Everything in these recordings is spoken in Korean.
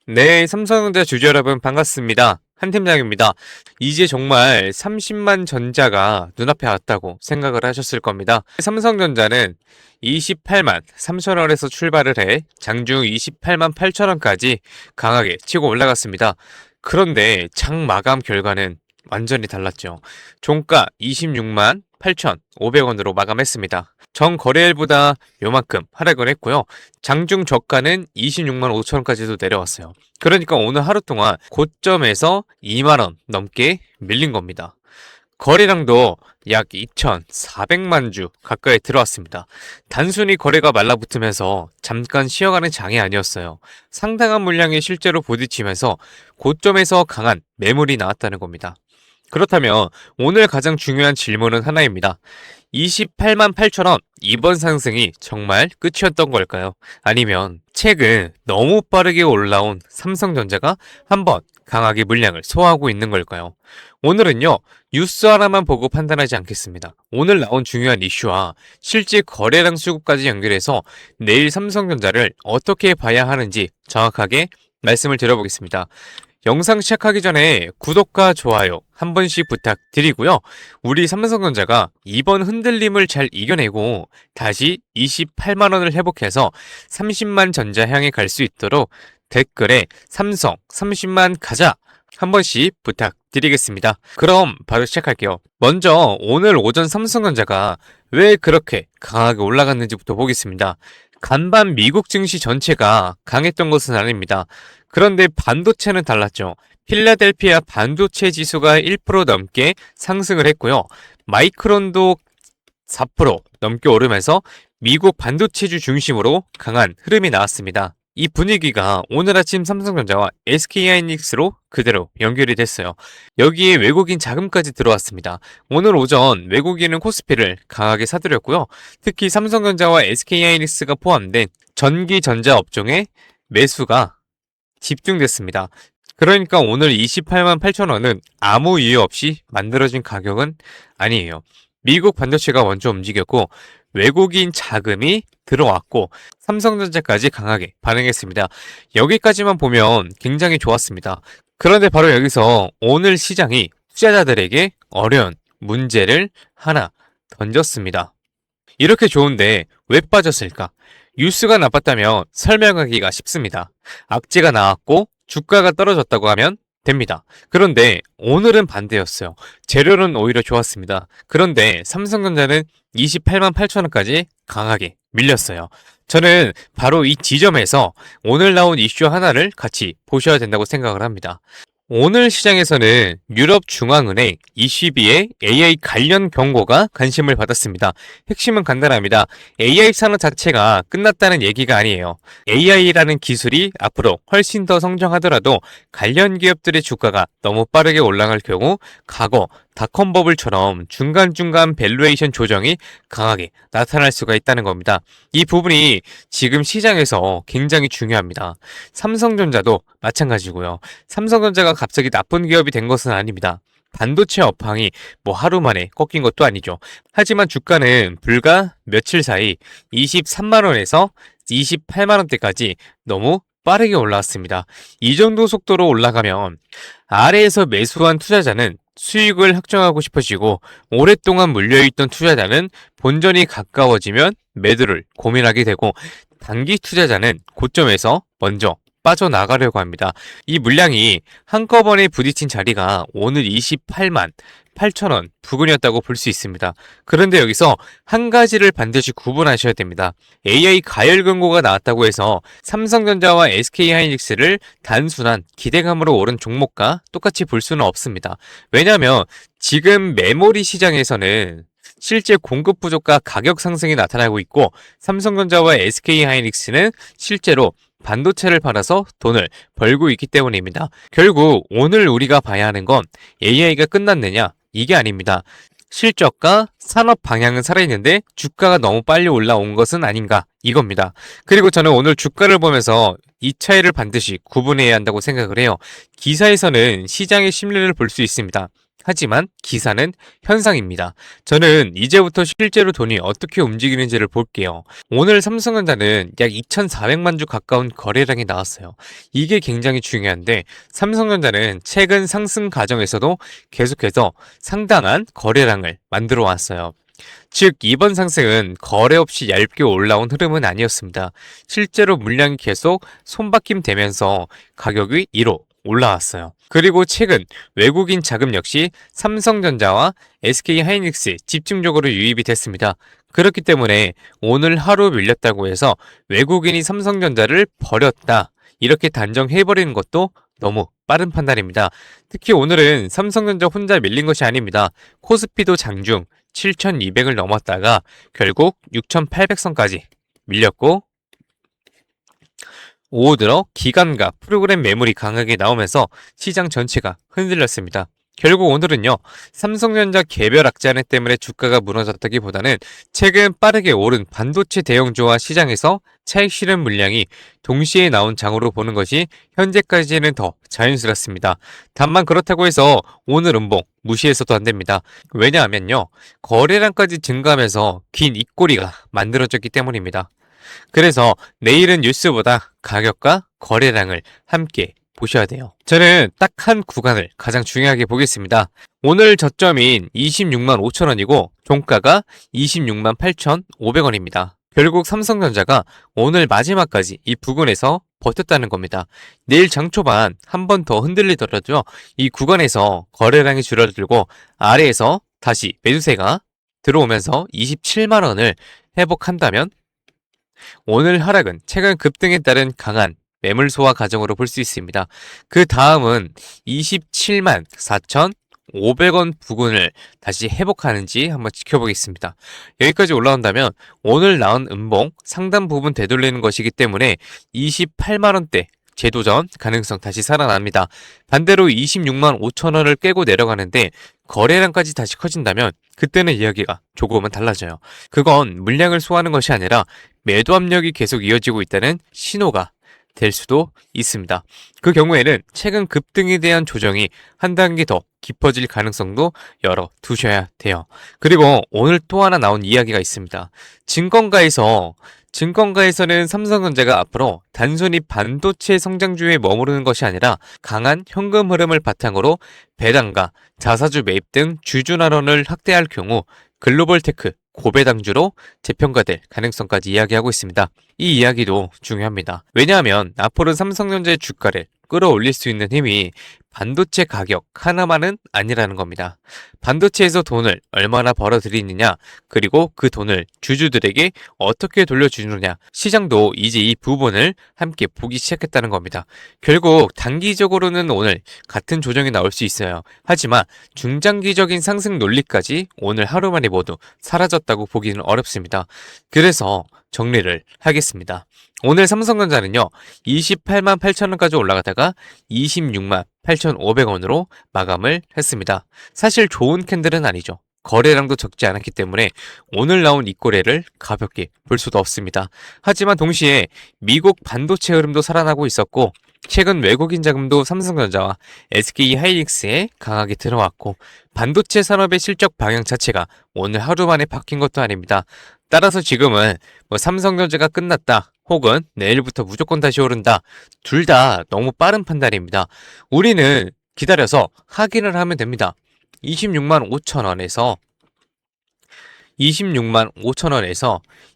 네, 삼성전자 주주 여러분 반갑습니다. 한 팀장입니다. 이제 정말 30만 전자가 눈앞에 왔다고 생각을 하셨을 겁니다. 삼성전자는 28만 3천 원에서 출발을 해 장중 28만 8천 원까지 강하게 치고 올라갔습니다. 그런데 장 마감 결과는 완전히 달랐죠. 종가 26만 8,500원으로 마감했습니다. 전 거래일보다 요만큼 하락을 했고요. 장중 저가는 26만 5천 원까지도 내려왔어요. 그러니까 오늘 하루 동안 고점에서 2만 원 넘게 밀린 겁니다. 거래량도 약 2,400만 주 가까이 들어왔습니다. 단순히 거래가 말라붙으면서 잠깐 쉬어가는 장이 아니었어요. 상당한 물량이 실제로 부딪히면서 고점에서 강한 매물이 나왔다는 겁니다. 그렇다면 오늘 가장 중요한 질문은 하나입니다. 28만 8천 원, 이번 상승이 정말 끝이었던 걸까요? 아니면 최근 너무 빠르게 올라온 삼성전자가 한번 강하게 물량을 소화하고 있는 걸까요? 오늘은요, 뉴스 하나만 보고 판단하지 않겠습니다. 오늘 나온 중요한 이슈와 실제 거래량 수급까지 연결해서 내일 삼성전자를 어떻게 봐야 하는지 정확하게 말씀을 드려보겠습니다. 영상 시작하기 전에 구독과 좋아요 한 번씩 부탁드리고요. 우리 삼성전자가 이번 흔들림을 잘 이겨내고 다시 28만 원을 회복해서 30만 전자 향해 갈 수 있도록 댓글에 삼성 30만 가자 한 번씩 부탁드리겠습니다. 그럼 바로 시작할게요. 먼저 오늘 오전 삼성전자가 왜 그렇게 강하게 올라갔는지부터 보겠습니다. 간밤 미국 증시 전체가 강했던 것은 아닙니다. 그런데 반도체는 달랐죠. 필라델피아 반도체 지수가 1% 넘게 상승을 했고요. 마이크론도 4% 넘게 오르면서 미국 반도체주 중심으로 강한 흐름이 나왔습니다. 이 분위기가 오늘 아침 삼성전자와 SK하이닉스로 그대로 연결이 됐어요. 여기에 외국인 자금까지 들어왔습니다. 오늘 오전 외국인은 코스피를 강하게 사들였고요. 특히 삼성전자와 SK하이닉스가 포함된 전기전자 업종의 매수가 집중됐습니다. 그러니까 오늘 28만 8천 원은 아무 이유 없이 만들어진 가격은 아니에요. 미국 반도체가 먼저 움직였고 외국인 자금이 들어왔고 삼성전자까지 강하게 반응했습니다. 여기까지만 보면 굉장히 좋았습니다. 그런데 바로 여기서 오늘 시장이 투자자들에게 어려운 문제를 하나 던졌습니다. 이렇게 좋은데 왜 빠졌을까? 뉴스가 나빴다면 설명하기가 쉽습니다. 악재가 나왔고 주가가 떨어졌다고 하면 됩니다. 그런데 오늘은 반대였어요. 재료는 오히려 좋았습니다. 그런데 삼성전자는 28만 8천 원까지 강하게 밀렸어요. 저는 바로 이 지점에서 오늘 나온 이슈 하나를 같이 보셔야 된다고 생각을 합니다. 오늘 시장에서는 유럽중앙은행 ECB의 AI 관련 경고가 관심을 받았습니다. 핵심은 간단합니다. AI 산업 자체가 끝났다는 얘기가 아니에요. AI라는 기술이 앞으로 훨씬 더 성장하더라도 관련 기업들의 주가가 너무 빠르게 올라갈 경우 과거 닷컴 버블처럼 중간중간 밸류에이션 조정이 강하게 나타날 수가 있다는 겁니다. 이 부분이 지금 시장에서 굉장히 중요합니다. 삼성전자도 마찬가지고요. 삼성전자가 갑자기 나쁜 기업이 된 것은 아닙니다. 반도체 업황이 뭐 하루 만에 꺾인 것도 아니죠. 하지만 주가는 불과 며칠 사이 23만 원에서 28만 원대까지 너무 빠르게 올라왔습니다. 이 정도 속도로 올라가면 아래에서 매수한 투자자는 수익을 확정하고 싶어지고 오랫동안 물려있던 투자자는 본전이 가까워지면 매도를 고민하게 되고 단기 투자자는 고점에서 먼저 빠져나가려고 합니다. 이 물량이 한꺼번에 부딪힌 자리가 오늘 28만 8천 원 부근이었다고 볼 수 있습니다. 그런데 여기서 한 가지를 반드시 구분하셔야 됩니다. AI 가열 경고가 나왔다고 해서 삼성전자와 SK하이닉스를 단순한 기대감으로 오른 종목과 똑같이 볼 수는 없습니다. 왜냐하면 지금 메모리 시장에서는 실제 공급 부족과 가격 상승이 나타나고 있고 삼성전자와 SK하이닉스는 실제로 반도체를 팔아서 돈을 벌고 있기 때문입니다. 결국 오늘 우리가 봐야 하는 건 AI가 끝났느냐? 이게 아닙니다. 실적과 산업 방향은 살아있는데 주가가 너무 빨리 올라온 것은 아닌가 이겁니다. 그리고 저는 오늘 주가를 보면서 이 차이를 반드시 구분해야 한다고 생각을 해요. 기사에서는 시장의 심리를 볼 수 있습니다. 하지만 기사는 현상입니다. 저는 이제부터 실제로 돈이 어떻게 움직이는지를 볼게요. 오늘 삼성전자는 약 2,400만 주 가까운 거래량이 나왔어요. 이게 굉장히 중요한데 삼성전자는 최근 상승 과정에서도 계속해서 상당한 거래량을 만들어 왔어요. 즉 이번 상승은 거래 없이 얇게 올라온 흐름은 아니었습니다. 실제로 물량이 계속 손바뀜 되면서 가격이 1호 올라왔어요. 그리고 최근 외국인 자금 역시 삼성전자와 SK하이닉스에 집중적으로 유입이 됐습니다. 그렇기 때문에 오늘 하루 밀렸다고 해서 외국인이 삼성전자를 버렸다, 이렇게 단정해버리는 것도 너무 빠른 판단입니다. 특히 오늘은 삼성전자 혼자 밀린 것이 아닙니다. 코스피도 장중 7,200을 넘었다가 결국 6,800선까지 밀렸고, 오후 들어 기관과 프로그램 매물이 강하게 나오면서 시장 전체가 흔들렸습니다. 결국 오늘은요, 삼성전자 개별 악재하는 때문에 주가가 무너졌다기보다는 최근 빠르게 오른 반도체 대형주와 시장에서 차익 실현 물량이 동시에 나온 장으로 보는 것이 현재까지는 더 자연스럽습니다. 다만 그렇다고 해서 오늘 음봉 무시해서도 안 됩니다. 왜냐하면요, 거래량까지 증가하면서 긴 입꼬리가 만들어졌기 때문입니다. 그래서 내일은 뉴스보다 가격과 거래량을 함께 보셔야 돼요. 저는 딱 한 구간을 가장 중요하게 보겠습니다. 오늘 저점인 26만 5천 원이고 종가가 26만 8,500원입니다. 결국 삼성전자가 오늘 마지막까지 이 부근에서 버텼다는 겁니다. 내일 장 초반 한 번 더 흔들리더라도 이 구간에서 거래량이 줄어들고 아래에서 다시 매수세가 들어오면서 27만 원을 회복한다면 오늘 하락은 최근 급등에 따른 강한 매물 소화 과정으로 볼 수 있습니다. 그 다음은 27만 4,500원 부근을 다시 회복하는지 한번 지켜보겠습니다. 여기까지 올라온다면 오늘 나온 음봉 상단 부분 되돌리는 것이기 때문에 28만원대 재도전 가능성 다시 살아납니다. 반대로 26만 5천원을 깨고 내려가는데 거래량까지 다시 커진다면 그때는 이야기가 조금은 달라져요. 그건 물량을 소화하는 것이 아니라 매도 압력이 계속 이어지고 있다는 신호가 될 수도 있습니다. 그 경우에는 최근 급등에 대한 조정이 한 단계 더 깊어질 가능성도 열어두셔야 돼요. 그리고 오늘 또 하나 나온 이야기가 있습니다. 증권가에서는 삼성전자가 앞으로 단순히 반도체 성장주에 머무르는 것이 아니라 강한 현금 흐름을 바탕으로 배당과 자사주 매입 등 주주환원을 확대할 경우 글로벌 테크 고배당주로 재평가될 가능성까지 이야기하고 있습니다. 이 이야기도 중요합니다. 왜냐하면 앞으로 삼성전자의 주가를 끌어올릴 수 있는 힘이 반도체 가격 하나만은 아니라는 겁니다. 반도체에서 돈을 얼마나 벌어들이느냐, 그리고 그 돈을 주주들에게 어떻게 돌려주느냐, 시장도 이제 이 부분을 함께 보기 시작했다는 겁니다. 결국 단기적으로는 오늘 같은 조정이 나올 수 있어요. 하지만 중장기적인 상승 논리까지 오늘 하루 만에 모두 사라졌다고 보기는 어렵습니다. 그래서 정리를 하겠습니다. 오늘 삼성전자는요, 28만 8천원까지 올라가다가 26만 8,500원으로 마감을 했습니다. 사실 좋은 캔들은 아니죠. 거래량도 적지 않았기 때문에 오늘 나온 이 거래를 가볍게 볼 수도 없습니다. 하지만 동시에 미국 반도체 흐름도 살아나고 있었고, 최근 외국인 자금도 삼성전자와 SK하이닉스에 강하게 들어왔고, 반도체 산업의 실적 방향 자체가 오늘 하루 만에 바뀐 것도 아닙니다. 따라서 지금은 삼성전자가 끝났다, 혹은 내일부터 무조건 다시 오른다, 둘 다 너무 빠른 판단입니다. 우리는 기다려서 확인을 하면 됩니다. 26만 5천원에서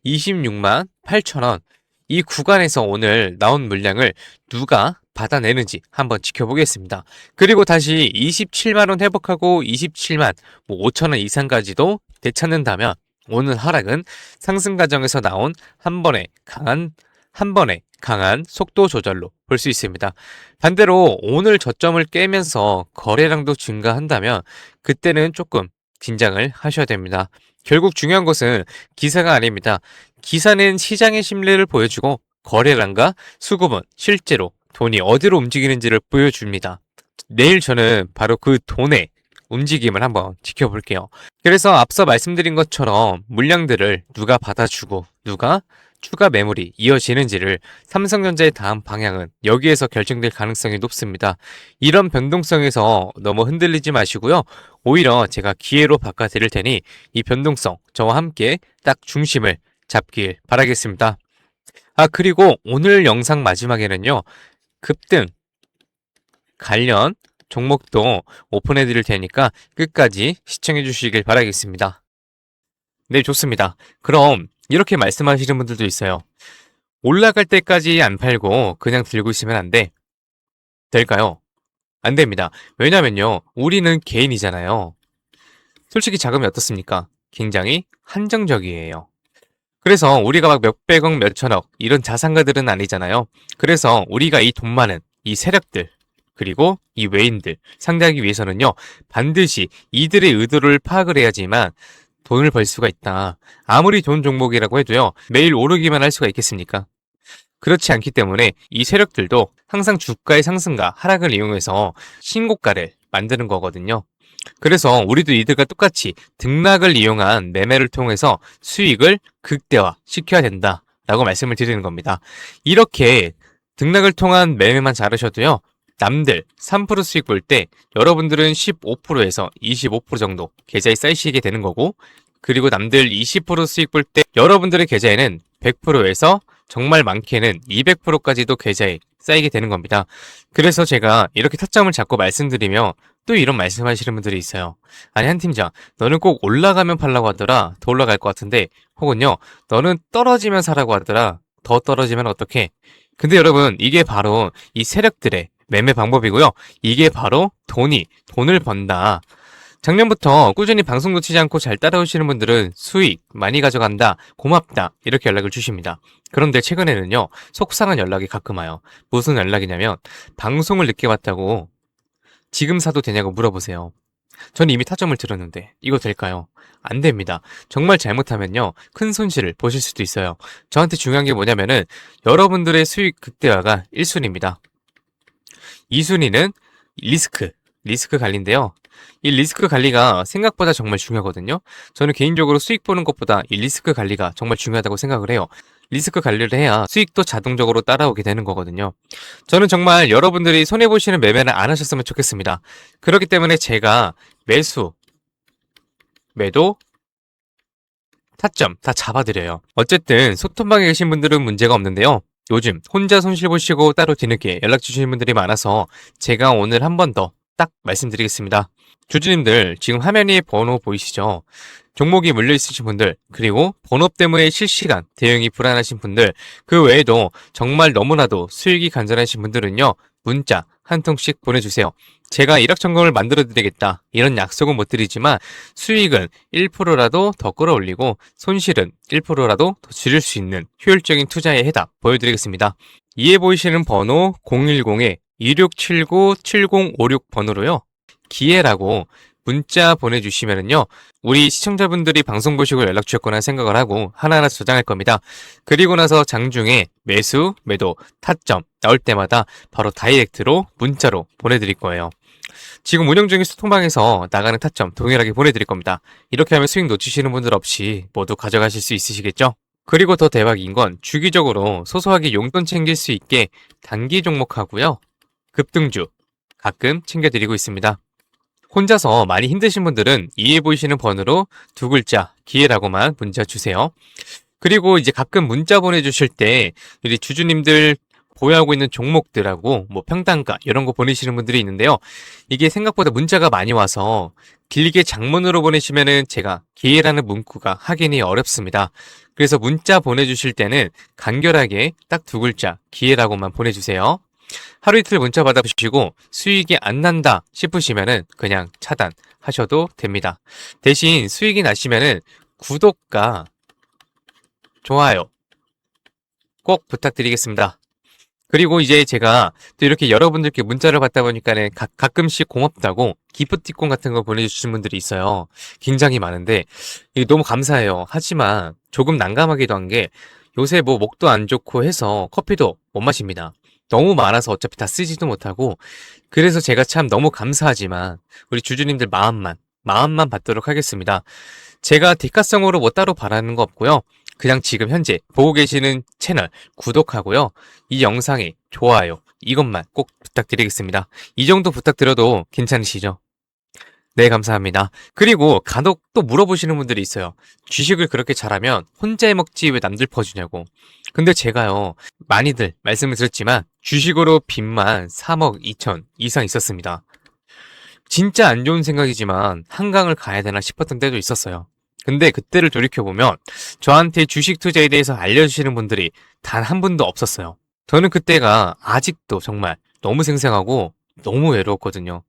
26만 8천원 이 구간에서 오늘 나온 물량을 누가 받아내는지 한번 지켜보겠습니다. 그리고 다시 27만원 회복하고 27만 5천원 이상까지도 되찾는다면 오늘 하락은 상승 과정에서 나온 한 번의 강한 속도 조절로 볼 수 있습니다. 반대로 오늘 저점을 깨면서 거래량도 증가한다면 그때는 조금 긴장을 하셔야 됩니다. 결국 중요한 것은 기사가 아닙니다. 기사는 시장의 심리를 보여주고 거래량과 수급은 실제로 돈이 어디로 움직이는지를 보여줍니다. 내일 저는 바로 그 돈의 움직임을 한번 지켜볼게요. 그래서 앞서 말씀드린 것처럼 물량들을 누가 받아주고 누가 추가 매물이 이어지는지를 삼성전자의 다음 방향은 여기에서 결정될 가능성이 높습니다. 이런 변동성에서 너무 흔들리지 마시고요. 오히려 제가 기회로 바꿔드릴 테니 이 변동성 저와 함께 딱 중심을 잡길 바라겠습니다. 그리고 오늘 영상 마지막에는요. 급등 관련 종목도 오픈해 드릴 테니까 끝까지 시청해 주시길 바라겠습니다. 네, 좋습니다. 그럼 이렇게 말씀하시는 분들도 있어요. 올라갈 때까지 안 팔고 그냥 들고 있으면 안 돼. 될까요? 안 됩니다. 왜냐면요. 우리는 개인이잖아요. 솔직히 자금이 어떻습니까? 굉장히 한정적이에요. 그래서 우리가 막 몇백억, 몇천억 이런 자산가들은 아니잖아요. 그래서 우리가 이 돈 많은 이 세력들 그리고 이 외인들 상대하기 위해서는요. 반드시 이들의 의도를 파악을 해야지만 돈을 벌 수가 있다. 아무리 좋은 종목이라고 해도요. 매일 오르기만 할 수가 있겠습니까? 그렇지 않기 때문에 이 세력들도 항상 주가의 상승과 하락을 이용해서 신고가를 만드는 거거든요. 그래서 우리도 이들과 똑같이 등락을 이용한 매매를 통해서 수익을 극대화 시켜야 된다라고 말씀을 드리는 겁니다. 이렇게 등락을 통한 매매만 잘하셔도요. 남들 3% 수익 볼 때 여러분들은 15%에서 25% 정도 계좌에 쌓이시게 되는 거고 그리고 남들 20% 수익 볼 때 여러분들의 계좌에는 100%에서 정말 많게는 200%까지도 계좌에 쌓이게 되는 겁니다. 그래서 제가 이렇게 타점을 잡고 말씀드리며 또 이런 말씀하시는 분들이 있어요. 아니 한 팀장 너는 꼭 올라가면 팔라고 하더라. 더 올라갈 것 같은데 혹은요 너는 떨어지면 사라고 하더라. 더 떨어지면 어떡해? 근데 여러분 이게 바로 이 세력들의 매매 방법이고요. 이게 바로 돈을 번다. 작년부터 꾸준히 방송 놓치지 않고 잘 따라오시는 분들은 수익 많이 가져간다, 고맙다 이렇게 연락을 주십니다. 그런데 최근에는요 속상한 연락이 가끔 와요. 무슨 연락이냐면 방송을 늦게 봤다고 지금 사도 되냐고 물어보세요. 전 이미 타점을 들었는데 이거 될까요? 안 됩니다. 정말 잘못하면요 큰 손실을 보실 수도 있어요. 저한테 중요한 게 뭐냐면은 여러분들의 수익 극대화가 1순위입니다. 2순위는 리스크 관리인데요. 이 리스크 관리가 생각보다 정말 중요하거든요. 저는 개인적으로 수익 보는 것보다 이 리스크 관리가 정말 중요하다고 생각을 해요. 리스크 관리를 해야 수익도 자동적으로 따라오게 되는 거거든요. 저는 정말 여러분들이 손해보시는 매매는 안 하셨으면 좋겠습니다. 그렇기 때문에 제가 매수, 매도, 타점 다 잡아드려요. 어쨌든 소통방에 계신 분들은 문제가 없는데요. 요즘 혼자 손실 보시고 따로 뒤늦게 연락 주시는 분들이 많아서 제가 오늘 한 번 더 딱 말씀드리겠습니다. 주주님들 지금 화면에 번호 보이시죠? 종목이 물려 있으신 분들 그리고 번호 때문에 실시간 대응이 불안하신 분들 그 외에도 정말 너무나도 수익이 간절하신 분들은요. 문자 한 통씩 보내주세요. 제가 일확천금을 만들어 드리겠다 이런 약속은 못 드리지만 수익은 1%라도 더 끌어올리고 손실은 1%라도 더 줄일 수 있는 효율적인 투자의 해답 보여드리겠습니다. 이에 보이시는 번호 010-2679-7056 번호로요. 기회라고 문자 보내주시면은요, 우리 시청자분들이 방송 보시고 연락 주셨구나 생각을 하고 하나하나 저장할 겁니다. 그리고 나서 장중에 매수, 매도, 타점 나올 때마다 바로 다이렉트로 문자로 보내드릴 거예요. 지금 운영 중인 소통방에서 나가는 타점 동일하게 보내드릴 겁니다. 이렇게 하면 수익 놓치시는 분들 없이 모두 가져가실 수 있으시겠죠? 그리고 더 대박인 건 주기적으로 소소하게 용돈 챙길 수 있게 단기 종목하고요. 급등주 가끔 챙겨드리고 있습니다. 혼자서 많이 힘드신 분들은 이해 보이시는 번호로 두 글자 기회라고만 문자 주세요. 그리고 이제 가끔 문자 보내주실 때 우리 주주님들 보유하고 있는 종목들하고 뭐 평단가 이런 거 보내시는 분들이 있는데요. 이게 생각보다 문자가 많이 와서 길게 장문으로 보내시면은 제가 기회라는 문구가 확인이 어렵습니다. 그래서 문자 보내주실 때는 간결하게 딱 두 글자 기회라고만 보내주세요. 하루 이틀 문자 받아보시고 수익이 안 난다 싶으시면은 그냥 차단하셔도 됩니다. 대신 수익이 나시면은 구독과 좋아요 꼭 부탁드리겠습니다. 그리고 이제 제가 또 이렇게 여러분들께 문자를 받다 보니까는 가끔씩 고맙다고 기프티콘 같은 거 보내주시는 분들이 있어요. 굉장히 많은데 이게 너무 감사해요. 하지만 조금 난감하기도 한 게 요새 뭐 목도 안 좋고 해서 커피도 못 마십니다. 너무 많아서 어차피 다 쓰지도 못하고, 그래서 제가 참 너무 감사하지만 우리 주주님들 마음만 받도록 하겠습니다. 제가 대가성으로 뭐 따로 바라는 거 없고요. 그냥 지금 현재 보고 계시는 채널 구독하고요. 이 영상에 좋아요 이것만 꼭 부탁드리겠습니다. 이 정도 부탁드려도 괜찮으시죠? 네, 감사합니다. 그리고 간혹 또 물어보시는 분들이 있어요. 주식을 그렇게 잘하면 혼자 해먹지 왜 남들 퍼주냐고. 근데 제가요, 많이들 말씀을 드렸지만 주식으로 빚만 3억 2천 이상 있었습니다. 진짜 안 좋은 생각이지만 한강을 가야 되나 싶었던 때도 있었어요. 근데 그때를 돌이켜보면 저한테 주식 투자에 대해서 알려주시는 분들이 단 한 분도 없었어요. 저는 그때가 아직도 정말 너무 생생하고 너무 외로웠거든요.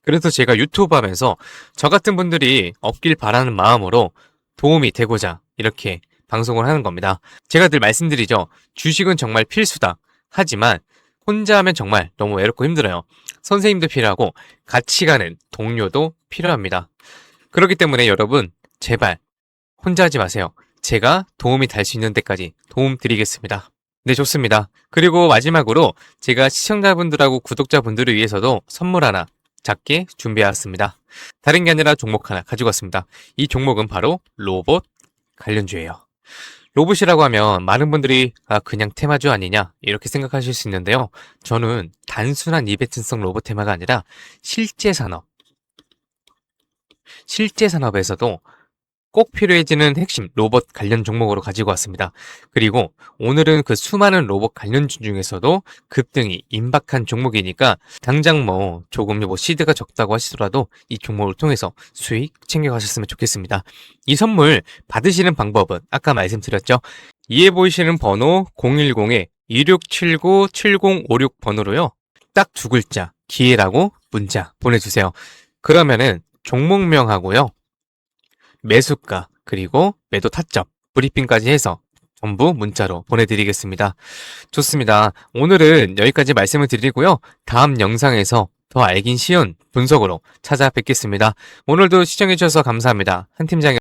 그래서 제가 유튜브 하면서 저 같은 분들이 없길 바라는 마음으로 도움이 되고자 이렇게 방송을 하는 겁니다. 제가 늘 말씀드리죠. 주식은 정말 필수다. 하지만 혼자 하면 정말 너무 외롭고 힘들어요. 선생님도 필요하고 같이 가는 동료도 필요합니다. 그렇기 때문에 여러분 제발 혼자 하지 마세요. 제가 도움이 될 수 있는 데까지 도움 드리겠습니다. 네, 좋습니다. 그리고 마지막으로 제가 시청자분들하고 구독자분들을 위해서도 선물 하나 작게 준비해왔습니다. 다른 게 아니라 종목 하나 가지고 왔습니다. 이 종목은 바로 로봇 관련주예요. 로봇이라고 하면 많은 분들이 그냥 테마주 아니냐 이렇게 생각하실 수 있는데요. 저는 단순한 이벤트성 로봇 테마가 아니라 실제 산업에서도 꼭 필요해지는 핵심 로봇 관련 종목으로 가지고 왔습니다. 그리고 오늘은 그 수많은 로봇 관련주 중에서도 급등이 임박한 종목이니까 당장 뭐 조금 시드가 적다고 하시더라도 이 종목을 통해서 수익 챙겨가셨으면 좋겠습니다. 이 선물 받으시는 방법은 아까 말씀드렸죠. 이에 보이시는 번호 010-2679-7056 번호로요. 딱 두 글자 기회라고 문자 보내주세요. 그러면은 종목명하고요. 매수가 그리고 매도 타점 브리핑까지 해서 전부 문자로 보내드리겠습니다. 좋습니다. 오늘은 여기까지 말씀을 드리고요. 다음 영상에서 더 알긴 쉬운 분석으로 찾아뵙겠습니다. 오늘도 시청해주셔서 감사합니다. 한 팀장이